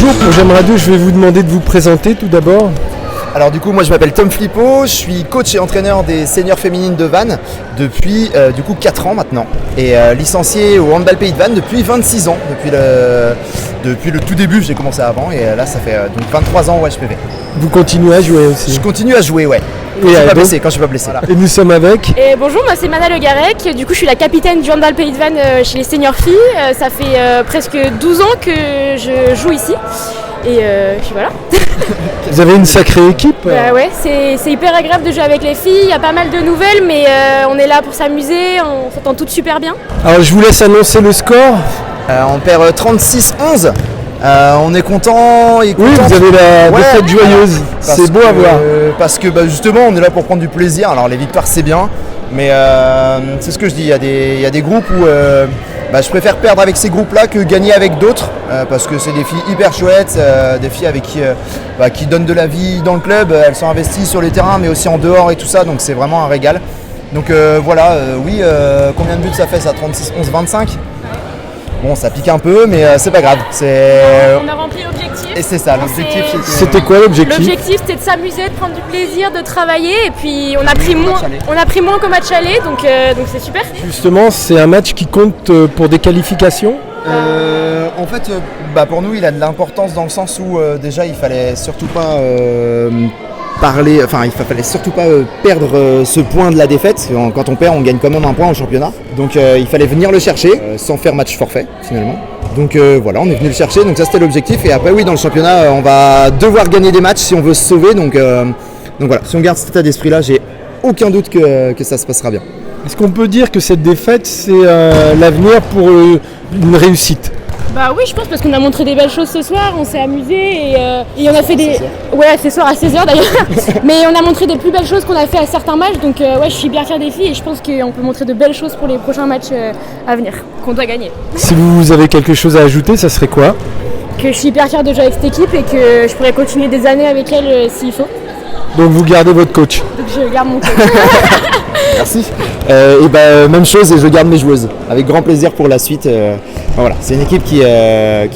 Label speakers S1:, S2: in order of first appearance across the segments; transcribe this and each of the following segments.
S1: Bonjour, pour J'aime Radio, je vais vous demander de vous présenter tout d'abord.
S2: Alors du coup, moi je m'appelle Tom Flippo, je suis coach et entraîneur des seniors féminines de Vannes depuis 4 ans maintenant. Et licencié au handball Pays de Vannes depuis 26 ans, depuis le tout début, j'ai commencé avant et là ça fait donc 23 ans HPV.
S1: Vous continuez à jouer aussi?
S2: Je continue à jouer, ouais. Quand je suis pas blessé. Voilà.
S1: Et nous sommes avec
S3: bonjour, moi c'est Mana Le Garec, du coup je suis la capitaine du handball Pays de Vannes chez les seniors filles. Ça fait presque 12 ans que je joue ici. Et puis voilà.
S1: Vous avez une sacrée équipe.
S3: Ouais, c'est hyper agréable de jouer avec les filles, il y a pas mal de nouvelles, mais on est là pour s'amuser, on s'entend toutes super bien.
S1: Alors je vous laisse annoncer le score.
S2: On perd 36-11. On est content.
S1: Oui, vous avez la défaite joyeuse. C'est beau à voir.
S2: Parce que justement, on est là pour prendre du plaisir. Alors les victoires, c'est bien, mais c'est ce que je dis. Il y a des groupes où je préfère perdre avec ces groupes-là que gagner avec d'autres, parce que c'est des filles hyper chouettes, des filles avec qui donnent de la vie dans le club. Elles sont investies sur les terrains, mais aussi en dehors et tout ça. Donc c'est vraiment un régal. Donc combien de buts ça fait ça? 36-11-25. Bon, ça pique un peu, mais c'est pas grave.
S3: On a rempli l'objectif.
S2: Et c'est ça, l'objectif.
S1: C'était quoi l'objectif?
S3: L'objectif, c'était de s'amuser, de prendre du plaisir, de travailler. Et puis, on a pris moins qu'au match aller, donc c'est super.
S1: Justement, c'est un match qui compte pour des qualifications.
S2: En fait, pour nous, il a de l'importance dans le sens où déjà, il fallait surtout pas fallait surtout pas perdre ce point de la défaite. Quand on perd, on gagne quand même un point au championnat. Donc il fallait venir le chercher sans faire match forfait finalement. Donc voilà, on est venu le chercher, donc ça c'était l'objectif. Et après oui, dans le championnat, on va devoir gagner des matchs si on veut se sauver. Donc voilà, si on garde cet état d'esprit là, j'ai aucun doute que ça se passera bien.
S1: Est-ce qu'on peut dire que cette défaite, c'est l'avenir pour une réussite?
S3: Bah oui, je pense, parce qu'on a montré des belles choses ce soir, on s'est amusé et on a fait des... Ouais, ce soir à 16h d'ailleurs. Mais on a montré des plus belles choses qu'on a fait à certains matchs, donc je suis bien fière des filles et je pense qu'on peut montrer de belles choses pour les prochains matchs à venir, qu'on doit gagner.
S1: Si vous avez quelque chose à ajouter, ça serait quoi?
S3: Que je suis hyper fière de jouer avec cette équipe et que je pourrais continuer des années avec elle s'il faut.
S1: Donc vous gardez votre coach?
S3: Donc je garde mon coach.
S2: Merci. Même chose, et je garde mes joueuses. Avec grand plaisir pour la suite. Voilà, c'est une équipe qui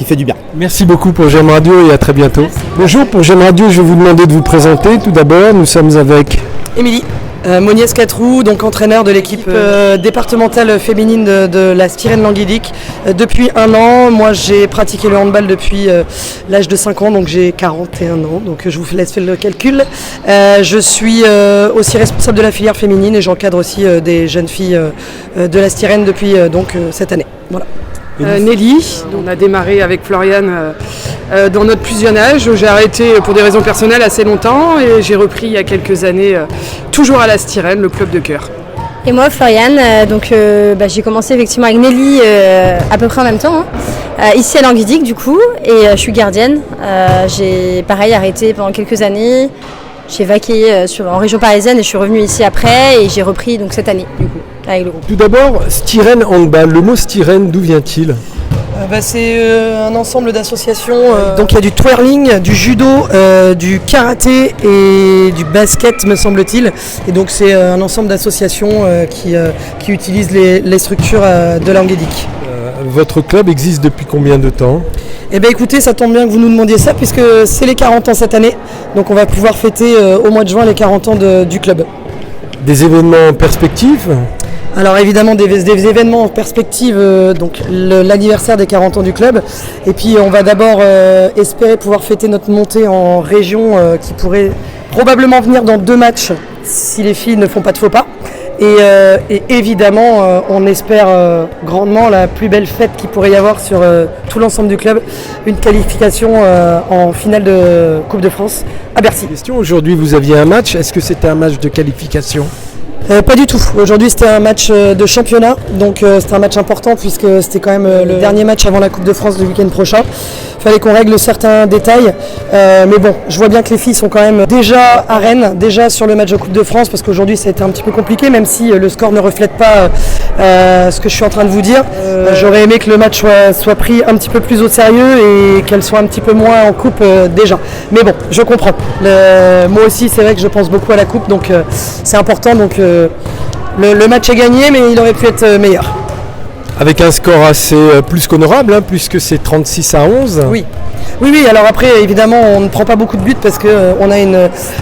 S2: fait du bien.
S1: Merci beaucoup pour J'aime Radio et à très bientôt. Bonjour, pour J'aime Radio, je vais vous demander de vous présenter. Tout d'abord, nous sommes avec
S4: Émilie Monniez-Catrou, donc entraîneur de l'équipe départementale féminine de la Styrène Languédic depuis 1 an. Moi j'ai pratiqué le handball depuis l'âge de 5 ans, donc j'ai 41 ans, donc je vous laisse faire le calcul. Je suis aussi responsable de la filière féminine et j'encadre aussi des jeunes filles de la Styrène depuis cette année. Voilà.
S5: Nelly, on a démarré avec Floriane dans notre plus jeune âge. J'ai arrêté pour des raisons personnelles assez longtemps et j'ai repris il y a quelques années toujours à la Styrène, le club de cœur.
S6: Et moi Floriane, j'ai commencé effectivement avec Nelly à peu près en même temps, ici à Languédic du coup, et je suis gardienne. J'ai pareil arrêté pendant quelques années, j'ai vaqué en région parisienne et je suis revenue ici après et j'ai repris donc cette année du coup. Avec le groupe.
S1: Tout d'abord, Styrène Handball. Le mot Styrène, d'où vient-il?
S4: C'est un ensemble d'associations. Donc il y a du twirling, du judo, du karaté et du basket, me semble-t-il. Et donc c'est un ensemble d'associations qui utilisent les structures de Languédic.
S1: Votre club existe depuis combien de temps?
S4: Écoutez, ça tombe bien que vous nous demandiez ça puisque c'est les 40 ans cette année. Donc on va pouvoir fêter au mois de juin les 40 ans du club.
S1: Des événements en perspective?
S4: Alors évidemment des événements en perspective, donc l'anniversaire des 40 ans du club. Et puis on va d'abord espérer pouvoir fêter notre montée en région qui pourrait probablement venir dans 2 matchs si les filles ne font pas de faux pas. Et évidemment on espère grandement la plus belle fête qu'il pourrait y avoir sur tout l'ensemble du club, une qualification en finale de Coupe de France à Bercy.
S1: Question, aujourd'hui vous aviez un match, est-ce que c'était un match de qualification?
S4: Pas du tout. Aujourd'hui c'était un match de championnat, donc c'était un match important puisque c'était quand même le dernier match avant la Coupe de France le week-end prochain. Il fallait qu'on règle certains détails, mais bon, je vois bien que les filles sont quand même déjà à Rennes, déjà sur le match de Coupe de France, parce qu'aujourd'hui ça a été un petit peu compliqué, même si le score ne reflète pas ce que je suis en train de vous dire. J'aurais aimé que le match soit pris un petit peu plus au sérieux et qu'elle soit un petit peu moins en coupe déjà. Mais bon, je comprends. Moi aussi c'est vrai que je pense beaucoup à la coupe, donc c'est important. Donc le match est gagné, mais il aurait pu être meilleur.
S1: Avec un score assez plus qu'honorable, hein, puisque c'est 36-11.
S4: Oui, alors après évidemment on ne prend pas beaucoup de buts parce que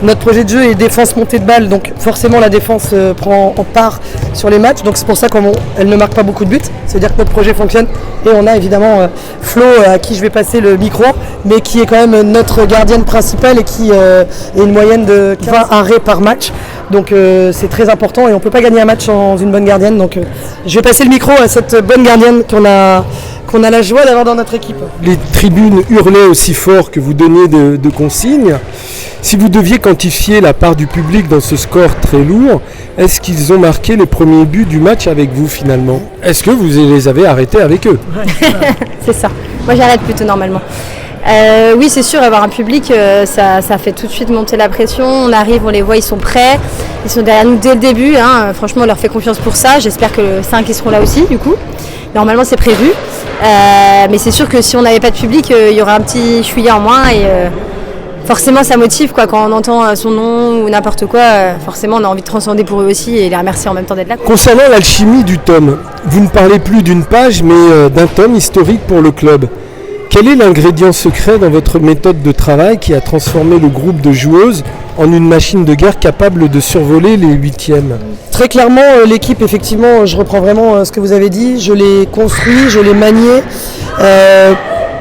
S4: notre projet de jeu est défense montée de balle, donc forcément la défense prend en part sur les matchs, donc c'est pour ça qu'elle ne marque pas beaucoup de buts, c'est-à-dire que notre projet fonctionne et on a évidemment Flo à qui je vais passer le micro, mais qui est quand même notre gardienne principale et qui est une moyenne de 20 arrêts par match. Donc c'est très important et on ne peut pas gagner un match sans une bonne gardienne. Donc je vais passer le micro à cette bonne gardienne qu'on a la joie d'avoir dans notre équipe.
S1: Les tribunes hurlaient aussi fort que vous donniez de consignes. Si vous deviez quantifier la part du public dans ce score très lourd, est-ce qu'ils ont marqué les premiers buts du match avec vous finalement? Est-ce que vous les avez arrêtés avec eux?
S6: C'est ça. Moi j'arrête plutôt normalement. Oui, c'est sûr, avoir un public, ça fait tout de suite monter la pression. On arrive, on les voit, ils sont prêts. Ils sont derrière nous dès le début. Hein. Franchement, on leur fait confiance pour ça. J'espère que le 5, ils seront là aussi, du coup. Normalement, c'est prévu. Mais c'est sûr que si on n'avait pas de public, il y aurait un petit chouïa en moins. Et forcément, ça motive quoi. Quand on entend son nom ou n'importe quoi, forcément, on a envie de transcender pour eux aussi et les remercier en même temps d'être là.
S1: Concernant l'alchimie du tome, vous ne parlez plus d'une page, mais d'un tome historique pour le club. Quel est l'ingrédient secret dans votre méthode de travail qui a transformé le groupe de joueuses en une machine de guerre capable de survoler les 8e?
S4: Très clairement, l'équipe, effectivement, je reprends vraiment ce que vous avez dit, je l'ai construit, je l'ai manié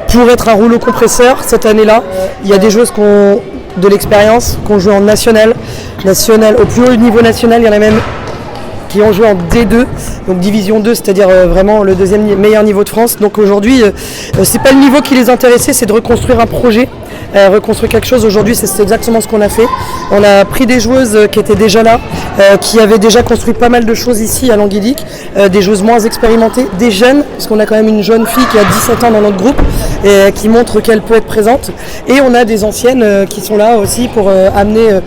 S4: pour être un rouleau compresseur cette année-là. Il y a des joueuses qui ont de l'expérience, qui ont joué en national, au plus haut niveau national, il y en a même qui ont joué en D2, donc division 2, c'est-à-dire vraiment le deuxième meilleur niveau de France. Donc aujourd'hui, c'est pas le niveau qui les intéressait, c'est de reconstruire un projet, reconstruire quelque chose. Aujourd'hui, c'est exactement ce qu'on a fait. On a pris des joueuses qui étaient déjà là, qui avaient déjà construit pas mal de choses ici à Languidic, des joueuses moins expérimentées, des jeunes, parce qu'on a quand même une jeune fille qui a 17 ans dans notre groupe, et qui montre qu'elle peut être présente. Et on a des anciennes qui sont là aussi pour amener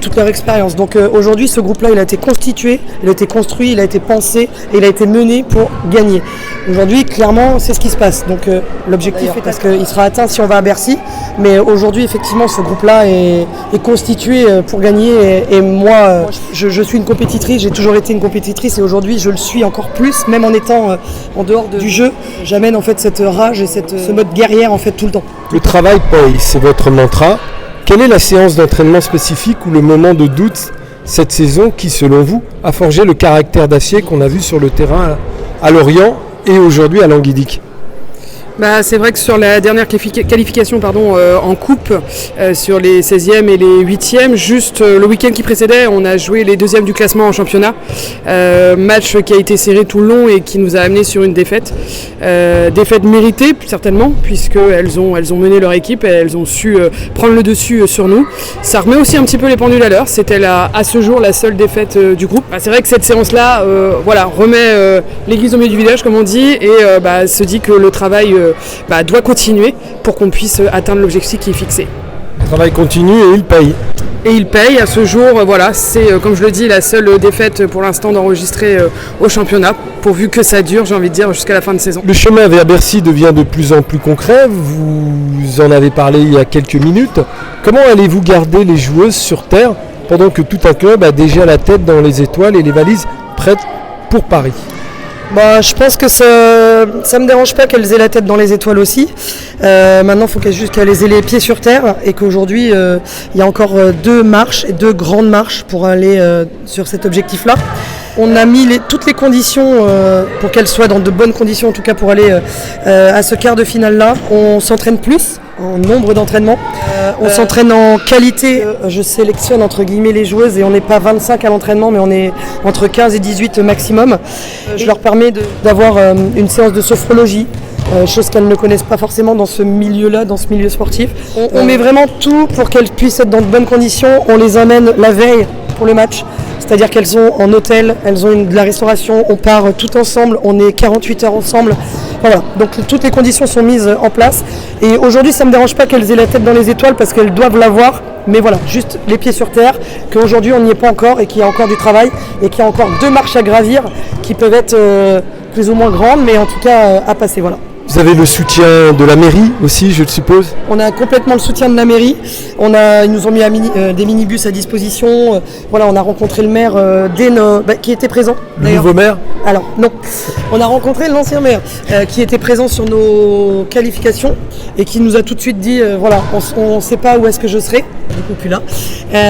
S4: toute leur expérience. Donc aujourd'hui, ce groupe-là, il a été constitué, il a été construit, il a été pensé et il a été mené pour gagner. Aujourd'hui, clairement, c'est ce qui se passe. Donc l'objectif est parce qu'il sera atteint si on va à Bercy. Mais aujourd'hui, effectivement, ce groupe-là est constitué pour gagner. Et moi, je suis une compétitrice, j'ai toujours été une compétitrice et aujourd'hui, je le suis encore plus, même en étant en dehors du jeu. J'amène en fait cette rage et ce mode guerrière en fait tout le temps.
S1: Le travail paye, c'est votre mantra. Quelle est la séance d'entraînement spécifique ou le moment de doute cette saison qui, selon vous, a forgé le caractère d'acier qu'on a vu sur le terrain à Lorient et aujourd'hui à Languidic?
S5: C'est vrai que sur la dernière qualification en coupe, sur les 16e et les 8e, juste le week-end qui précédait, on a joué les 2e du classement en championnat. Match qui a été serré tout le long et qui nous a amené sur une défaite. Défaite méritée certainement, puisqu'elles ont mené leur équipe et elles ont su prendre le dessus sur nous. Ça remet aussi un petit peu les pendules à l'heure. C'était à ce jour la seule défaite du groupe. C'est vrai que cette séance-là remet l'église au milieu du village, comme on dit, et se dit que le travail doit continuer pour qu'on puisse atteindre l'objectif qui est fixé.
S1: Le travail continue et il paye.
S5: Et il paye à ce jour, c'est comme je le dis la seule défaite pour l'instant d'enregistrer au championnat, pourvu que ça dure, j'ai envie de dire, jusqu'à la fin de saison.
S1: Le chemin vers Bercy devient de plus en plus concret, vous en avez parlé il y a quelques minutes. Comment allez-vous garder les joueuses sur terre pendant que tout un club a déjà la tête dans les étoiles et les valises prêtes pour Paris?
S4: Je pense que ça me dérange pas qu'elles aient la tête dans les étoiles aussi. Maintenant, il faut qu'elles aient les pieds sur terre et qu'aujourd'hui, il y a encore 2 grandes marches pour aller sur cet objectif-là. On a mis toutes les conditions pour qu'elles soient dans de bonnes conditions, en tout cas pour aller à ce quart de finale-là. On s'entraîne plus en nombre d'entraînements. On s'entraîne en qualité. Je sélectionne entre guillemets les joueuses et on n'est pas 25 à l'entraînement, mais on est entre 15 et 18 maximum. Je leur permets d'avoir une séance de sophrologie. Chose qu'elles ne connaissent pas forcément dans ce milieu-là, dans ce milieu sportif. On met vraiment tout pour qu'elles puissent être dans de bonnes conditions. On les amène la veille pour le match. C'est-à-dire qu'elles sont en hôtel, elles ont de la restauration, on part tout ensemble, on est 48 heures ensemble. Voilà, donc toutes les conditions sont mises en place. Et aujourd'hui, ça ne me dérange pas qu'elles aient la tête dans les étoiles parce qu'elles doivent l'avoir. Mais voilà, juste les pieds sur terre, qu'aujourd'hui on n'y est pas encore et qu'il y a encore du travail et qu'il y a encore 2 marches à gravir qui peuvent être plus ou moins grandes, mais en tout cas à passer. Voilà.
S1: Vous avez le soutien de la mairie aussi, je le suppose?
S4: On a complètement le soutien de la mairie. Ils nous ont mis des minibus à disposition. Voilà, on a rencontré le maire qui était présent.
S1: Le nouveau maire?
S4: Alors non, on a rencontré l'ancien maire qui était présent sur nos qualifications et qui nous a tout de suite dit voilà, on ne sait pas où est-ce que je serai, du coup plus là,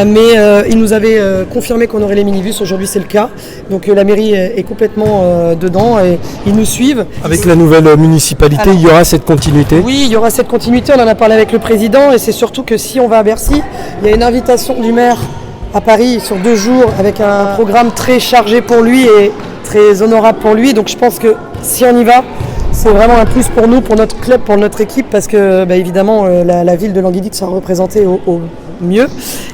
S4: mais il nous avait confirmé qu'on aurait les minibus. Aujourd'hui c'est le cas, donc la mairie est complètement dedans et ils nous suivent.
S1: Avec la nouvelle municipalité, il y aura cette continuité?
S4: Oui, il y aura cette continuité, on en a parlé avec le président et c'est surtout que si on va à Bercy, il y a une invitation du maire à Paris sur 2 jours avec un programme très chargé pour lui et très honorable pour lui, donc je pense que si on y va, c'est vraiment un plus pour nous, pour notre club, pour notre équipe, parce que évidemment la ville de Languidic sera représentée au mieux,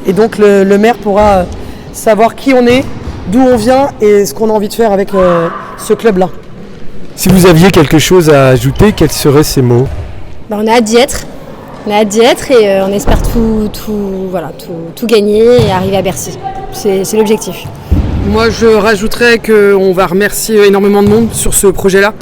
S4: et donc le maire pourra savoir qui on est, d'où on vient et ce qu'on a envie de faire avec ce club-là.
S1: Si vous aviez quelque chose à ajouter, quels seraient ces mots?
S6: On a hâte d'y être. On a hâte d'y être et on espère tout gagner et arriver à Bercy. C'est l'objectif.
S5: Moi, je rajouterais qu'on va remercier énormément de monde sur ce projet-là.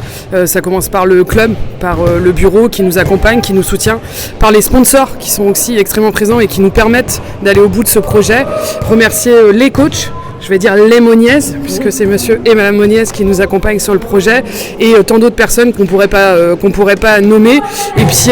S5: Ça commence par le club, par le bureau qui nous accompagne, qui nous soutient, par les sponsors qui sont aussi extrêmement présents et qui nous permettent d'aller au bout de ce projet. Remercier les coachs. Je vais dire les Moniez, puisque c'est monsieur et madame Moniez qui nous accompagnent sur le projet, et tant d'autres personnes qu'on pourrait pas nommer. Et puis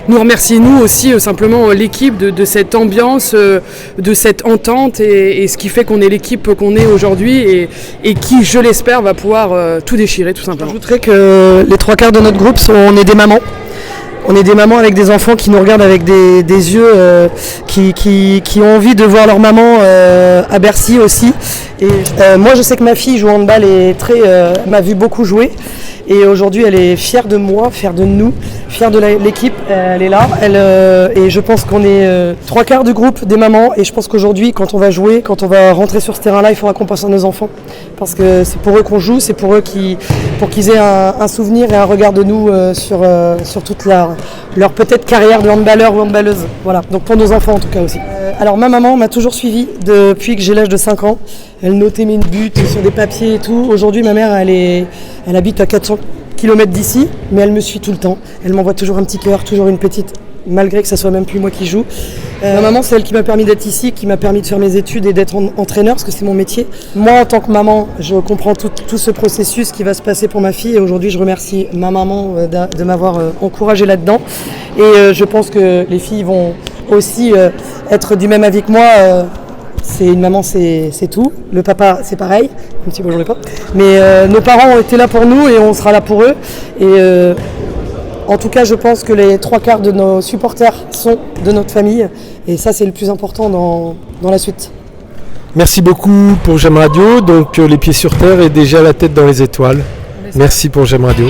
S5: nous remercier nous aussi simplement l'équipe de cette ambiance, de cette entente et ce qui fait qu'on est l'équipe qu'on est aujourd'hui et qui, je l'espère, va pouvoir tout déchirer tout simplement.
S4: J'ajouterais que les 3/4 de notre groupe on est des mamans. On est des mamans avec des enfants qui nous regardent avec des yeux qui ont envie de voir leur maman à Bercy aussi. Et moi je sais que ma fille joue au handball et m'a vu beaucoup jouer. Et aujourd'hui elle est fière de moi, fière de nous, fière de l'équipe. Elle est là. Et je pense qu'on est 3/4 du groupe des mamans. Et je pense qu'aujourd'hui quand on va jouer, quand on va rentrer sur ce terrain-là, il faudra qu'on pense à nos enfants. Parce que c'est pour eux qu'on joue, c'est pour eux pour qu'ils aient un souvenir et un regard de nous sur toute leur peut-être carrière de handballeur ou handballeuse. Voilà, donc pour nos enfants en tout cas aussi. Alors ma maman m'a toujours suivi depuis que j'ai l'âge de 5 ans. Elle notait mes buts sur des papiers et tout. Aujourd'hui ma mère elle habite à 400 km d'ici, mais elle me suit tout le temps. Elle m'envoie toujours un petit cœur, toujours une petite, malgré que ça soit même plus moi qui joue. Ma maman, c'est elle qui m'a permis d'être ici, qui m'a permis de faire mes études et d'être entraîneur, parce que c'est mon métier. Moi, en tant que maman, je comprends tout ce processus qui va se passer pour ma fille. Et aujourd'hui, je remercie ma maman de m'avoir encouragée là-dedans. Et je pense que les filles vont aussi être du même avis que moi. C'est une maman, c'est tout. Le papa, c'est pareil, un petit peu, j'en ai pas. Mais nos parents ont été là pour nous et on sera là pour eux. Et en tout cas, je pense que les 3/4 de nos supporters sont de notre famille. Et ça, c'est le plus important dans la suite.
S1: Merci beaucoup pour J'aime Radio. Donc les pieds sur terre et déjà la tête dans les étoiles. Merci pour J'aime Radio.